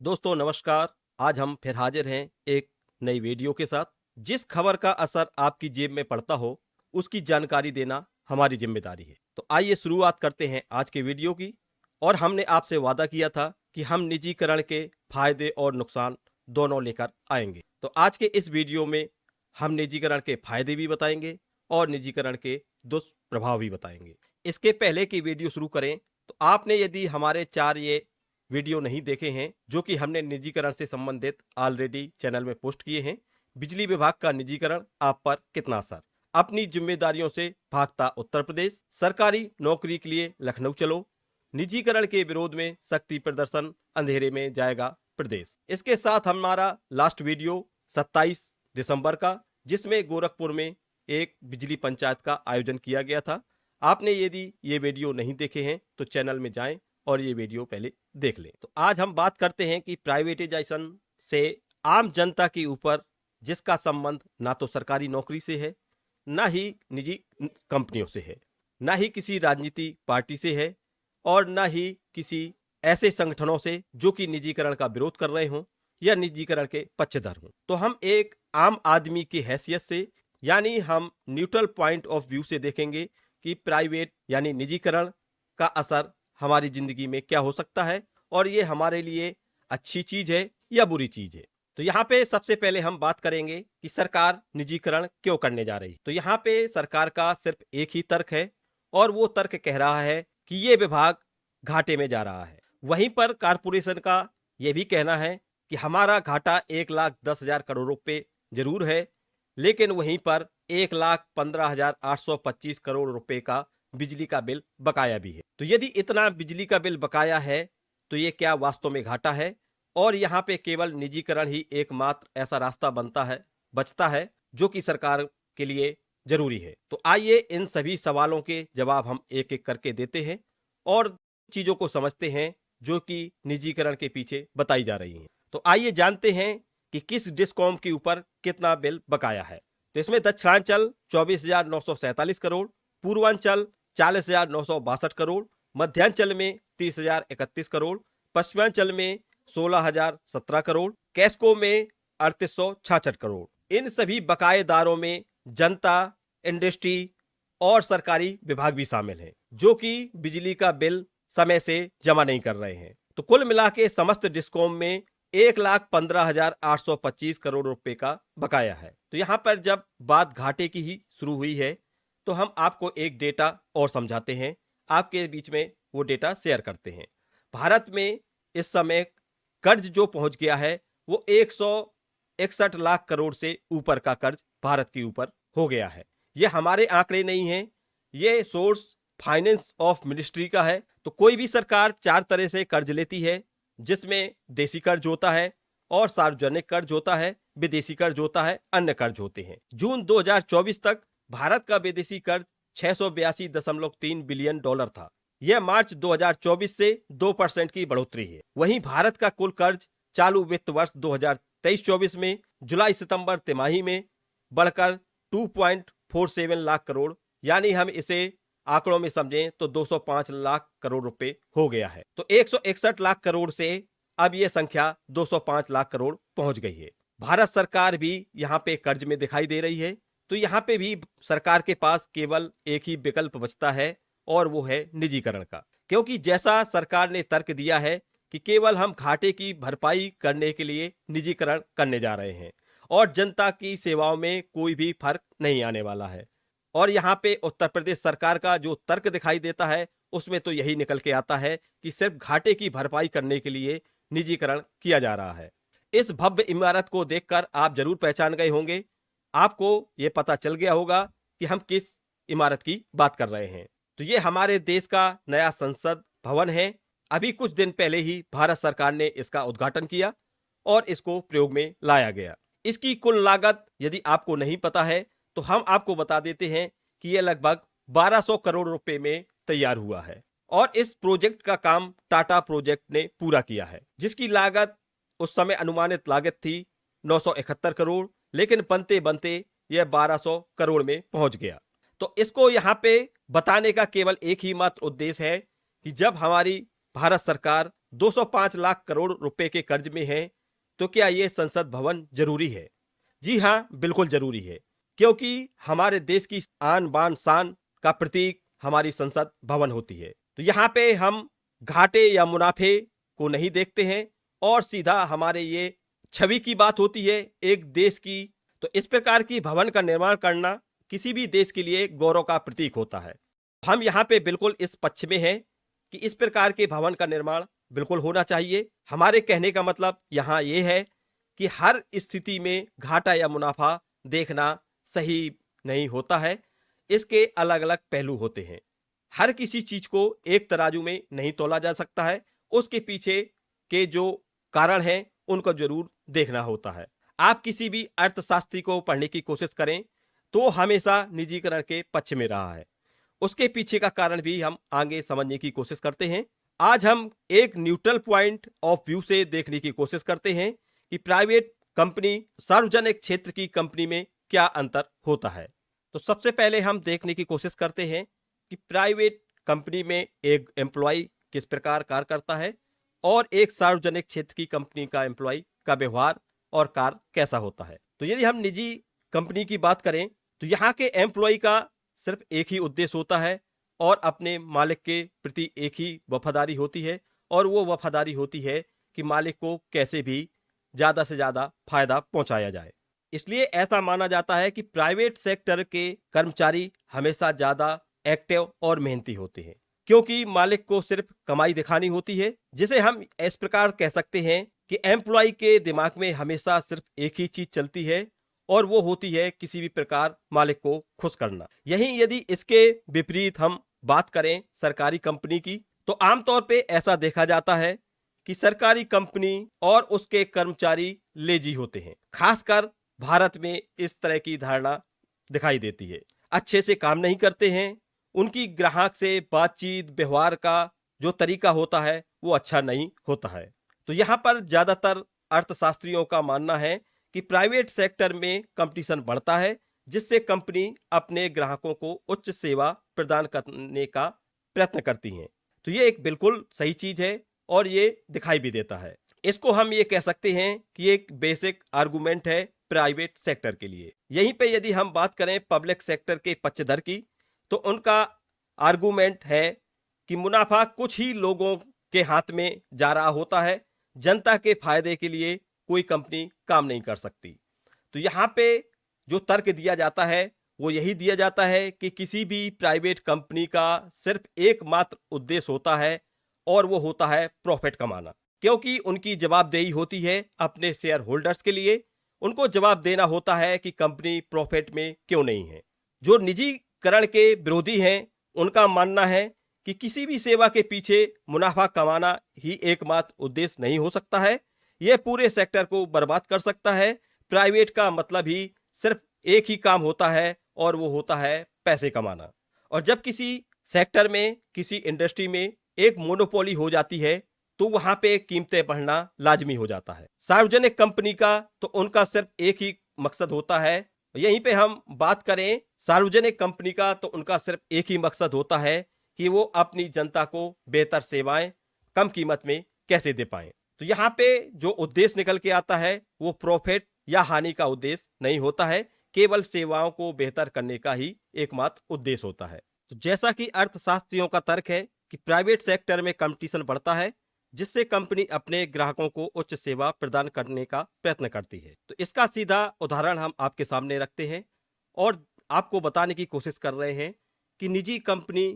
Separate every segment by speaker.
Speaker 1: दोस्तों नमस्कार। आज हम फिर हाजिर हैं एक नई वीडियो के साथ। जिस खबर का असर आपकी जेब में पड़ता हो उसकी जानकारी देना हमारी जिम्मेदारी है। तो आइए शुरुआत करते हैं आज के वीडियो की। और हमने आपसे वादा किया था कि हम निजीकरण के फायदे और नुकसान दोनों लेकर आएंगे। तो आज के इस वीडियो में हम निजीकरण के फायदे भी बताएंगे और निजीकरण के दुष्प्रभाव भी बताएंगे। इसके पहले की वीडियो शुरू करें तो आपने यदि हमारे 4 ये वीडियो नहीं देखे हैं जो कि हमने निजीकरण से संबंधित ऑलरेडी चैनल में पोस्ट किए हैं। बिजली विभाग का निजीकरण आप पर कितना असर, अपनी जिम्मेदारियों से भागता उत्तर प्रदेश, सरकारी नौकरी के लिए लखनऊ चलो, निजीकरण के विरोध में शक्ति प्रदर्शन, अंधेरे में जाएगा प्रदेश। इसके साथ हमारा लास्ट वीडियो 27 दिसंबर का, जिसमें गोरखपुर में एक बिजली पंचायत का आयोजन किया गया था। आपने यदि ये वीडियो नहीं देखे हैं तो चैनल में जाएं और ये वीडियो पहले देख लें। तो आज हम बात करते हैं कि प्राइवेटाइजेशन से आम जनता के ऊपर, जिसका संबंध ना तो सरकारी नौकरी से है, ना ही निजी कंपनियों से है, ना ही किसी राजनीति पार्टी से है, और ना ही किसी ऐसे संगठनों से जो कि निजीकरण का विरोध कर रहे हों या निजीकरण के पक्षधर हों। तो हम एक आम आदमी की हैसियत से, यानी हम न्यूट्रल पॉइंट ऑफ व्यू से देखेंगे कि प्राइवेट यानी निजीकरण का असर हमारी जिंदगी में क्या हो सकता है और ये हमारे लिए अच्छी चीज है या बुरी चीज है। तो यहाँ पे सबसे पहले हम बात करेंगे कि सरकार निजीकरण क्यों करने जा रही है। तो यहाँ पे सरकार का सिर्फ एक ही तर्क है और वो तर्क कह रहा है कि ये विभाग घाटे में जा रहा है। वहीं पर कारपोरेशन का ये भी कहना है कि हमारा घाटा 1,10,000 करोड़ रुपए जरूर है, लेकिन वहीं पर 1,15,825 करोड़ रुपए का बिजली का बिल बकाया भी है। तो यदि इतना बिजली का बिल बकाया है तो ये क्या वास्तव में घाटा है, और यहाँ पे केवल निजीकरण ही एकमात्र ऐसा रास्ता बचता है जो कि सरकार के लिए जरूरी है। तो आइए इन सभी सवालों के जवाब हम एक एक करके देते हैं और चीजों को समझते हैं जो कि निजीकरण के पीछे बताई जा रही हैं। तो आइए जानते हैं कि किस डिस्कॉम के ऊपर कितना बिल बकाया है। तो इसमें दक्षिणांचल 24,947 करोड़, पूर्वांचल 40,962 करोड़, मध्यांचल में 30,031 करोड़, पश्चिमांचल में 16,017 करोड़, कैस्को में 3,866 करोड़। इन सभी बकायेदारों में जनता, इंडस्ट्री और सरकारी विभाग भी शामिल हैं जो कि बिजली का बिल समय से जमा नहीं कर रहे हैं। तो कुल मिला के समस्त डिस्कॉम में 1,15,825 करोड़ रुपए का बकाया है। तो यहां पर जब बात घाटे की ही शुरू हुई है तो हम आपको एक डेटा और समझाते हैं, आपके बीच में वो डेटा शेयर करते हैं। भारत में इस समय कर्ज जो पहुंच गया है वो 161 लाख करोड़ से ऊपर का कर्ज भारत के ऊपर हो गया है। ये हमारे आंकड़े नहीं हैं, ये सोर्स फाइनेंस ऑफ मिनिस्ट्री का है। तो कोई भी सरकार 4 तरह से कर्ज लेती है, जिसमें देसी कर्ज होता है और सार्वजनिक कर्ज होता है, विदेशी कर्ज होता है, अन्य कर्ज होते हैं। जून 2024 तक भारत का विदेशी कर्ज 682.3 बिलियन डॉलर था। यह मार्च 2024 से 2% की बढ़ोतरी है। वहीं भारत का कुल कर्ज चालू वित्त वर्ष 2023-24 में जुलाई सितंबर तिमाही में बढ़कर 2.47 लाख करोड़, यानी हम इसे आंकड़ों में समझें तो 205 लाख करोड़ रुपए हो गया है। तो 161 लाख करोड़ से अब यह संख्या 205 लाख करोड़ पहुंच गई है। भारत सरकार भी यहां पे कर्ज में दिखाई दे रही है। तो यहां पे भी सरकार के पास केवल एक ही विकल्प बचता है और वो है निजीकरण का, क्योंकि जैसा सरकार ने तर्क दिया है कि केवल हम घाटे की भरपाई करने के लिए निजीकरण करने जा रहे हैं और जनता की सेवाओं में कोई भी फर्क नहीं आने वाला है। और यहाँ पे उत्तर प्रदेश सरकार का जो तर्क दिखाई देता है उसमें तो यही निकल के आता है कि सिर्फ घाटे की भरपाई करने के लिए निजीकरण किया जा रहा है। इस भव्य इमारत को देखकर आप जरूर पहचान गए होंगे, आपको ये पता चल गया होगा कि हम किस इमारत की बात कर रहे हैं। तो ये हमारे देश का नया संसद भवन है। अभी कुछ दिन पहले ही भारत सरकार ने इसका उद्घाटन किया और इसको प्रयोग में लाया गया। इसकी कुल लागत यदि आपको नहीं पता है तो हम आपको बता देते हैं कि यह लगभग 1200 करोड़ रुपए में तैयार हुआ है और इस प्रोजेक्ट का काम टाटा प्रोजेक्ट ने पूरा किया है, जिसकी लागत उस समय अनुमानित लागत थी 971 करोड़, लेकिन बनते बनते यह 1200 करोड़ में पहुंच गया। तो इसको यहाँ पे बताने का केवल एक ही मात्र उद्देश्य है कि जब हमारी भारत सरकार 205 लाख करोड़ रुपए के कर्ज में हैं, तो क्या ये संसद भवन जरूरी है? जी हाँ, बिल्कुल जरूरी है, क्योंकि हमारे देश की आन बान शान का प्रतीक हमारी संसद भवन होती है। तो यहाँ पे हम घाटे या मुनाफे को नहीं देखते हैं और सीधा हमारे ये छवि की बात होती है एक देश की। तो इस प्रकार की भवन का निर्माण करना किसी भी देश के लिए गौरव का प्रतीक होता है। हम यहाँ पे बिल्कुल इस पक्ष में हैं कि इस प्रकार के भवन का निर्माण बिल्कुल होना चाहिए। हमारे कहने का मतलब यहाँ ये है कि हर स्थिति में घाटा या मुनाफा देखना सही नहीं होता है। इसके अलग अलग पहलू होते हैं। हर किसी चीज को एक तराजू में नहीं तोला जा सकता है। उसके पीछे के जो कारण हैं उनको जरूर देखना होता है। आप किसी भी अर्थशास्त्री को पढ़ने की कोशिश करें तो हमेशा निजीकरण के पक्ष में रहा है। उसके पीछे का कारण भी हम आगे समझने की कोशिश करते हैं। आज हम एक न्यूट्रल पॉइंट ऑफ व्यू से देखने की कोशिश करते हैं कि प्राइवेट कंपनी सार्वजनिक क्षेत्र की कंपनी में क्या अंतर होता है। तो सबसे पहले हम देखने की कोशिश करते हैं कि प्राइवेट कंपनी में एक एम्प्लॉय किस प्रकार कार्य करता है और एक सार्वजनिक क्षेत्र की कंपनी का एम्प्लॉय का व्यवहार और कार्य कैसा होता है। तो यदि हम निजी कंपनी की बात करें तो यहाँ के एम्प्लॉय का सिर्फ एक ही उद्देश्य होता है और अपने मालिक के प्रति एक ही वफादारी होती है, और वो वफादारी होती है कि मालिक को कैसे भी ज्यादा से ज्यादा फायदा पहुंचाया जाए। इसलिए ऐसा माना जाता है कि प्राइवेट सेक्टर के कर्मचारी हमेशा ज्यादा एक्टिव और मेहनती होते हैं, क्योंकि मालिक को सिर्फ कमाई दिखानी होती है। जिसे हम इस प्रकार कह सकते हैं कि एम्प्लॉय के दिमाग में हमेशा सिर्फ एक ही चीज चलती है और वो होती है किसी भी प्रकार मालिक को खुश करना। यही यदि इसके विपरीत हम बात करें सरकारी कंपनी की, तो आमतौर पे ऐसा देखा जाता है कि सरकारी कंपनी और उसके कर्मचारी लेजी होते हैं। खासकर भारत में इस तरह की धारणा दिखाई देती है। अच्छे से काम नहीं करते हैं, उनकी ग्राहक से बातचीत व्यवहार का जो तरीका होता है वो अच्छा नहीं होता है। तो यहाँ पर ज्यादातर अर्थशास्त्रियों का मानना है कि प्राइवेट सेक्टर में कंपटीशन बढ़ता है, जिससे कंपनी अपने ग्राहकों को उच्च सेवा प्रदान करने का प्रयत्न करती हैं। तो ये एक बिल्कुल सही चीज है और ये दिखाई भी देता है। इसको हम ये कह सकते हैं कि एक बेसिक आर्गुमेंट है प्राइवेट सेक्टर के लिए। यहीं पे यदि हम बात करें पब्लिक सेक्टर के पक्षधर की, तो उनका आर्गुमेंट है कि मुनाफा कुछ ही लोगों के हाथ में जा रहा होता है, जनता के फायदे के लिए कोई कंपनी काम नहीं कर सकती। तो यहाँ पे जो तर्क दिया जाता है वो यही दिया जाता है कि किसी भी प्राइवेट कंपनी का सिर्फ एकमात्र उद्देश्य होता है और वो होता है प्रॉफिट कमाना, क्योंकि उनकी जवाबदेही होती है अपने शेयर होल्डर्स के लिए। उनको जवाब देना होता है कि कंपनी प्रॉफिट में क्यों नहीं है। जो निजीकरण के विरोधी हैं उनका मानना है कि किसी भी सेवा के पीछे मुनाफा कमाना ही एकमात्र उद्देश्य नहीं हो सकता है, यह पूरे सेक्टर को बर्बाद कर सकता है। प्राइवेट का मतलब ही सिर्फ एक ही काम होता है और वो होता है पैसे कमाना। और जब किसी सेक्टर में, किसी इंडस्ट्री में एक मोनोपोली हो जाती है तो वहां पे कीमतें बढ़ना लाजमी हो जाता है। सार्वजनिक कंपनी का तो उनका सिर्फ एक ही मकसद होता है। यहीं पे हम बात करें सार्वजनिक कंपनी का, तो उनका सिर्फ एक ही मकसद होता है कि वो अपनी जनता को बेहतर सेवाएं कम कीमत में कैसे दे पाएं। तो यहाँ पे जो उद्देश्य निकल के आता है वो प्रॉफिट या हानि का उद्देश्य नहीं होता है, केवल सेवाओं को बेहतर करने का ही एकमात्र उद्देश्य होता है। तो जैसा कि अर्थशास्त्रियों का तर्क है कि प्राइवेट सेक्टर में कंपटीशन बढ़ता है, जिससे कंपनी अपने ग्राहकों को उच्च सेवा प्रदान करने का प्रयत्न करती है। तो इसका सीधा उदाहरण हम आपके सामने रखते हैं और आपको बताने की कोशिश कर रहे हैं कि निजी कंपनी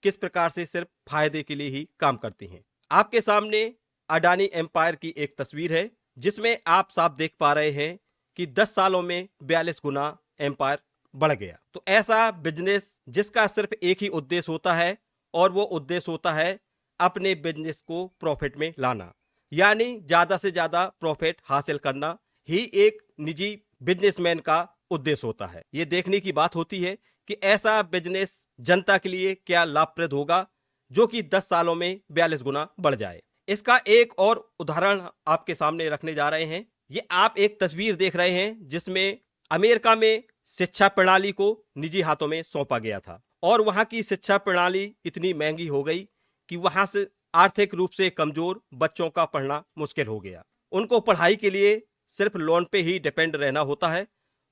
Speaker 1: किस प्रकार से सिर्फ फायदे के लिए ही काम करती हैं। आपके सामने अडानी एम्पायर की एक तस्वीर है, जिसमें आप साफ देख पा रहे हैं कि 10 सालों में 42 गुना एम्पायर बढ़ गया। तो ऐसा बिजनेस जिसका सिर्फ एक ही उद्देश्य होता है और वो उद्देश्य होता है अपने बिजनेस को प्रॉफिट में लाना, यानी ज्यादा से ज्यादा प्रॉफिट हासिल करना ही एक निजी बिजनेसमैन का उद्देश्य होता है। ये देखने की बात होती है कि ऐसा बिजनेस जनता के लिए क्या लाभप्रद होगा जो कि 10 सालों में 42 गुना बढ़ जाए। इसका एक और उदाहरण आपके सामने रखने जा रहे हैं। ये आप एक तस्वीर देख रहे हैं जिसमें अमेरिका में शिक्षा प्रणाली को निजी हाथों में सौंपा गया था और वहां की शिक्षा प्रणाली इतनी महंगी हो गई कि वहां से आर्थिक रूप से कमजोर बच्चों का पढ़ना मुश्किल हो गया। उनको पढ़ाई के लिए सिर्फ लोन पे ही डिपेंड रहना होता है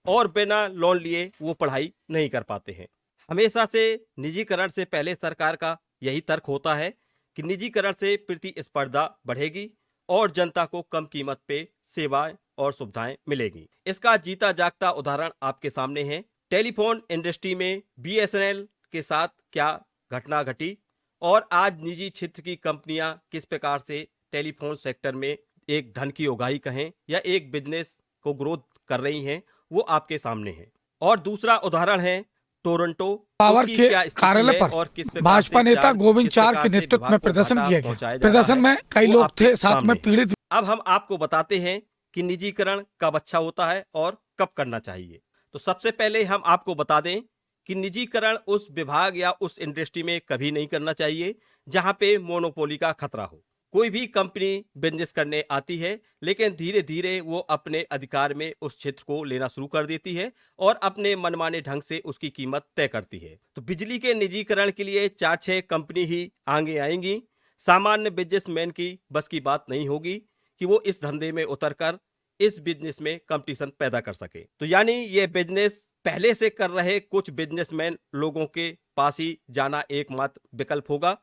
Speaker 1: और बिना लोन लिए वो पढ़ाई नहीं कर पाते हैं। हमेशा से निजीकरण से पहले सरकार का यही तर्क होता है कि निजीकरण से प्रतिस्पर्धा बढ़ेगी और जनता को कम कीमत पे सेवाएं और सुविधाएं मिलेगी। इसका जीता जागता उदाहरण आपके सामने है। टेलीफोन इंडस्ट्री में बीएसएनएल के साथ क्या घटना घटी और आज निजी क्षेत्र की कंपनियां किस प्रकार से टेलीफोन सेक्टर में एक धन की उगाही कहें या एक बिजनेस को ग्रोथ कर रही हैं, वो आपके सामने है। और दूसरा उदाहरण है टोरंटो,
Speaker 2: पावर
Speaker 1: उसकी
Speaker 2: के
Speaker 1: क्या स्थिति
Speaker 2: कार्यालय
Speaker 1: है
Speaker 2: पर
Speaker 1: और किस प्रकार
Speaker 2: भाजपा
Speaker 1: से
Speaker 2: नेता गोविंद
Speaker 1: किस
Speaker 2: चार
Speaker 1: प्रकार
Speaker 2: के
Speaker 1: से
Speaker 2: नेतृत्व
Speaker 1: विभाग
Speaker 2: में
Speaker 1: को
Speaker 2: प्रदर्शन
Speaker 1: घाटा
Speaker 2: किया गया।
Speaker 1: पहुंचाया जा रहा
Speaker 2: प्रदर्शन
Speaker 1: है,
Speaker 2: में कई
Speaker 1: वो
Speaker 2: लोग
Speaker 1: आपके
Speaker 2: थे, साथ में
Speaker 1: सामने है।
Speaker 2: पीड़ित।
Speaker 1: अब हम आपको बताते हैं कि निजीकरण कब अच्छा होता है और कब करना चाहिए। तो सबसे पहले हम आपको बता दें कि निजीकरण उस विभाग या उस इंडस्ट्री में कभी नहीं करना चाहिए जहां पे मोनोपोली का खतरा हो। कोई भी कंपनी बिजनेस करने आती है लेकिन धीरे धीरे वो अपने अधिकार में उस क्षेत्र को लेना शुरू कर देती है और अपने मनमाने ढंग से उसकी कीमत तय करती है। तो बिजली के निजीकरण के लिए 4-6 कंपनी ही आगे आएंगी। सामान्य बिजनेसमैन की बस की बात नहीं होगी कि वो इस धंधे में उतरकर इस बिजनेस में कंपटीशन पैदा कर सके। तो यानी ये बिजनेस पहले से कर रहे कुछ बिजनेसमैन लोगों के पास ही जाना एकमात्र विकल्प होगा।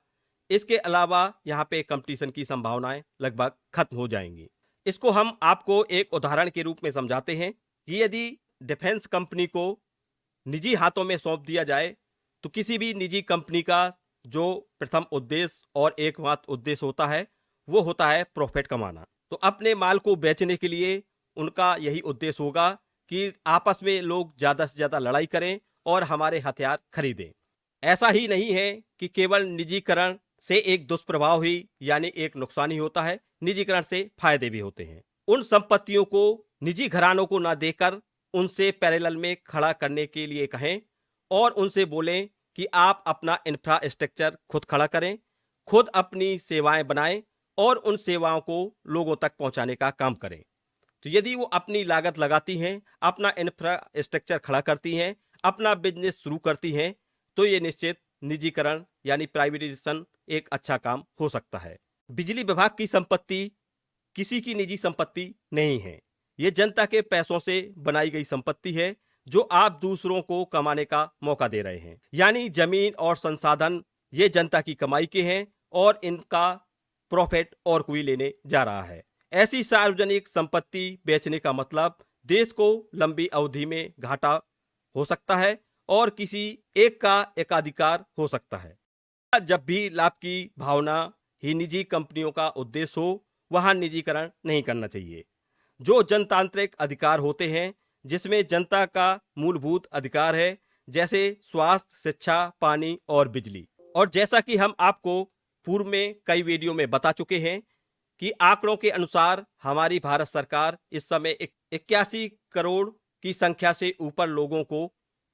Speaker 1: इसके अलावा यहाँ पे कंपटीशन की संभावनाएं लगभग खत्म हो जाएंगी। इसको हम आपको एक उदाहरण के रूप में समझाते हैं कि यदि डिफेंस कंपनी को निजी हाथों में सौंप दिया जाए तो किसी भी निजी कंपनी का जो प्रथम उद्देश्य और एकमात्र उद्देश्य होता है वो होता है प्रॉफिट कमाना। तो अपने माल को बेचने के लिए उनका यही उद्देश्य होगा कि आपस में लोग ज्यादा से ज्यादा लड़ाई करें और हमारे हथियार खरीदें। ऐसा ही नहीं है कि केवल निजीकरण से एक दुष्प्रभाव ही यानी एक नुकसान ही होता है, निजीकरण से फायदे भी होते हैं। उन संपत्तियों को निजी घरानों को ना देकर उनसे पैरेलल में खड़ा करने के लिए कहें और उनसे बोलें कि आप अपना इंफ्रास्ट्रक्चर खुद खड़ा करें, खुद अपनी सेवाएं बनाएं और उन सेवाओं को लोगों तक पहुंचाने का काम करें। तो यदि वो अपनी लागत लगाती हैं, अपना इंफ्रास्ट्रक्चर खड़ा करती हैं, अपना बिजनेस शुरू करती हैं, तो ये निश्चित निजीकरण यानी प्राइवेटाइजेशन एक अच्छा काम हो सकता है। बिजली विभाग की संपत्ति किसी की निजी संपत्ति नहीं है, ये जनता के पैसों से बनाई गई संपत्ति है जो आप दूसरों को कमाने का मौका दे रहे हैं। यानी जमीन और संसाधन ये जनता की कमाई के हैं और इनका प्रॉफिट और कोई लेने जा रहा है। ऐसी सार्वजनिक संपत्ति बेचने का मतलब देश को लंबी अवधि में घाटा हो सकता है और किसी एक का एकाधिकार हो सकता है। जब भी लाभ की भावना ही निजी कंपनियों का उद्देश्य हो, वहां निजीकरण नहीं करना चाहिए। जो जनतांत्रिक अधिकार होते हैं जिसमें जनता का मूलभूत अधिकार है, जैसे स्वास्थ्य, शिक्षा, पानी और बिजली। और जैसा कि हम आपको पूर्व में कई वीडियो में बता चुके हैं कि आंकड़ों के अनुसार हमारी भारत सरकार इस समय 81 करोड़ की संख्या से ऊपर लोगों को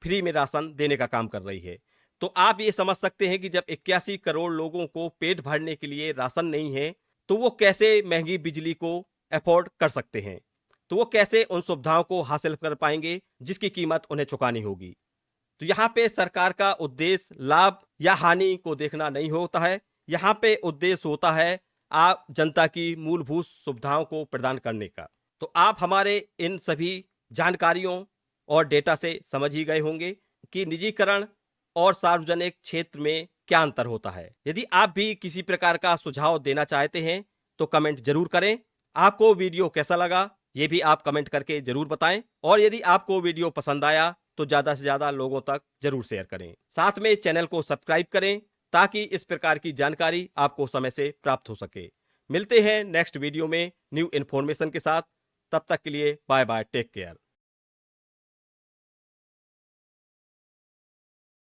Speaker 1: फ्री में राशन देने का काम कर रही है। तो आप ये समझ सकते हैं कि जब 81 करोड़ लोगों को पेट भरने के लिए राशन नहीं है तो वो कैसे महंगी बिजली को अफोर्ड कर सकते हैं, तो वो कैसे उन सुविधाओं को हासिल कर पाएंगे जिसकी कीमत उन्हें चुकानी होगी। तो यहाँ पे सरकार का उद्देश्य लाभ या हानि को देखना नहीं होता है, यहाँ पे उद्देश्य होता है आप जनता की मूलभूत सुविधाओं को प्रदान करने का। तो आप हमारे इन सभी जानकारियों और डेटा से समझ ही गए होंगे कि निजीकरण और सार्वजनिक क्षेत्र में क्या अंतर होता है। यदि आप भी किसी प्रकार का सुझाव देना चाहते हैं तो कमेंट जरूर करें। आपको वीडियो कैसा लगा ये भी आप कमेंट करके जरूर बताएं और यदि आपको वीडियो पसंद आया तो ज्यादा से ज्यादा लोगों तक जरूर शेयर करें। साथ में चैनल को सब्सक्राइब करें ताकि इस प्रकार की जानकारी आपको समय से प्राप्त हो सके। मिलते हैं नेक्स्ट वीडियो में न्यू इन्फॉर्मेशन के साथ। तब तक के लिए बाय बाय, टेक केयर।